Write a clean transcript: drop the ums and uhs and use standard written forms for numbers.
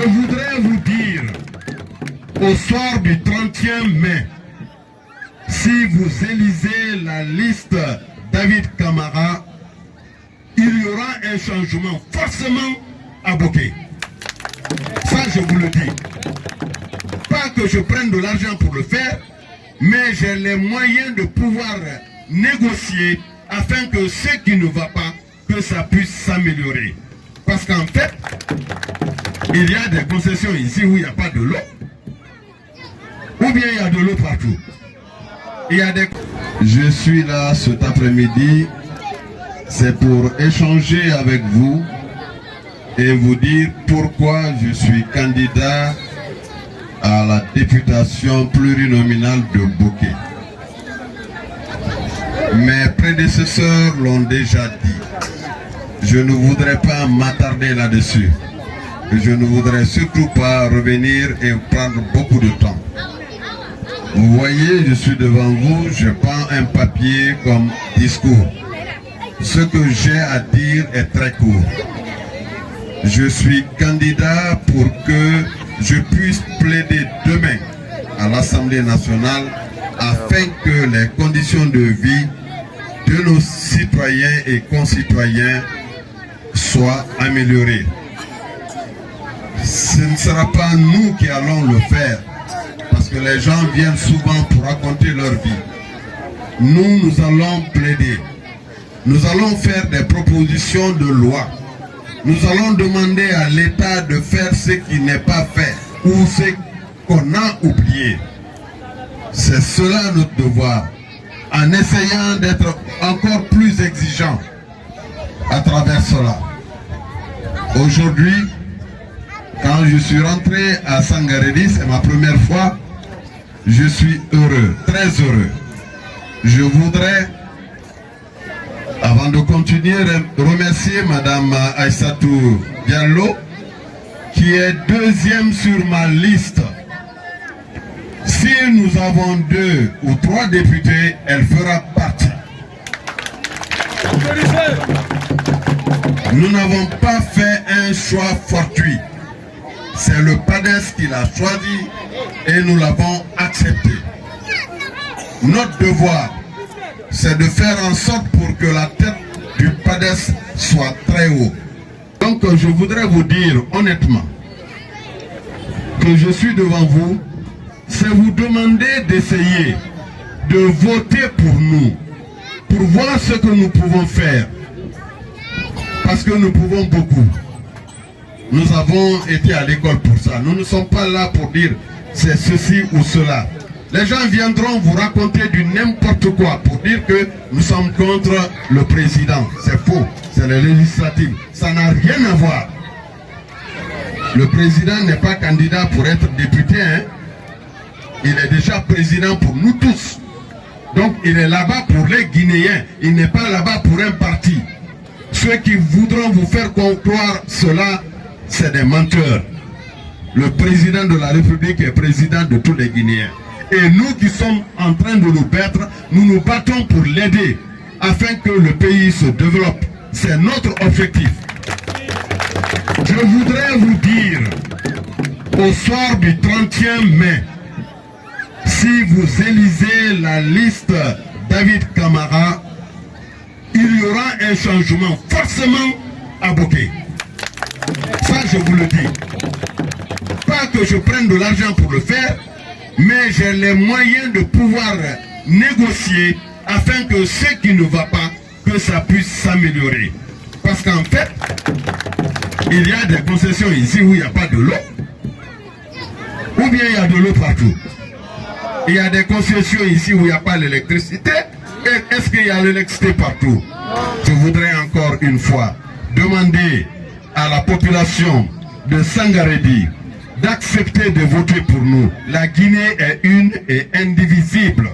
voudrais vous dire, au soir du 30e mai, si vous élisez la liste David Camara, il y aura un changement forcément à Boké. Ça, je vous le dis. Pas que je prenne de l'argent pour le faire, mais j'ai les moyens de pouvoir négocier afin que ce qui ne va pas, que ça puisse s'améliorer. Parce qu'en fait, il y a des concessions ici où il n'y a pas de l'eau, ou bien il y a de l'eau partout. Il y a des... Je suis là cet après-midi, c'est pour échanger avec vous et vous dire pourquoi je suis candidat à la députation plurinominale de Boké. Mes prédécesseurs l'ont déjà dit. Je ne voudrais pas m'attarder là-dessus. Je ne voudrais surtout pas revenir et prendre beaucoup de temps. Vous voyez, je suis devant vous, je prends un papier comme discours. Ce que j'ai à dire est très court. Je suis candidat pour que je puisse plaider demain à l'Assemblée nationale afin que les conditions de vie de nos citoyens et concitoyens soient améliorées. Ce ne sera pas nous qui allons le faire, parce que les gens viennent souvent pour raconter leur vie. Nous allons plaider. Nous allons faire des propositions de loi. Nous allons demander à l'État de faire ce qui n'est pas fait ou ce qu'on a oublié. C'est cela notre devoir, en essayant d'être encore plus exigeants à travers cela. Aujourd'hui, quand je suis rentré à Sangarédy, c'est ma première fois, je suis heureux, très heureux. Je voudrais, avant de continuer, remercier Madame Aïssatou Diallo, qui est deuxième sur ma liste. Si nous avons 2 ou 3 députés, elle fera partie. Nous n'avons pas fait un choix fortuit. C'est le PADES qui l'a choisi et nous l'avons accepté. Notre devoir, c'est de faire en sorte pour que la tête du PADES soit très haut. Donc je voudrais vous dire honnêtement que je suis devant vous, c'est vous demander d'essayer de voter pour nous, pour voir ce que nous pouvons faire. Parce que nous pouvons beaucoup. Nous avons été à l'école pour ça. Nous ne sommes pas là pour dire c'est ceci ou cela. Les gens viendront vous raconter du n'importe quoi pour dire que nous sommes contre le président. C'est faux. C'est le législatif. Ça n'a rien à voir. Le président n'est pas candidat pour être député. Hein? Il est déjà président pour nous tous. Donc il est là-bas pour les Guinéens. Il n'est pas là-bas pour un parti. Ceux qui voudront vous faire croire cela, c'est des menteurs. Le président de la République est président de tous les Guinéens. Et nous qui sommes en train de nous battre, nous nous battons pour l'aider afin que le pays se développe. C'est notre objectif. Je voudrais vous dire, au soir du 30e mai, si vous élisez la liste David Camara, il y aura un changement forcément à Boké. Ça, je vous le dis. Pas que je prenne de l'argent pour le faire, mais j'ai les moyens de pouvoir négocier afin que ce qui ne va pas, que ça puisse s'améliorer. Parce qu'en fait, il y a des concessions ici où il n'y a pas de l'eau, ou bien il y a de l'eau partout. Il y a des concessions ici où il n'y a pas l'électricité. Est-ce qu'il y a l'électricité partout? Je voudrais encore une fois demander à la population de Sangarédy d'accepter de voter pour nous. La Guinée est une et indivisible.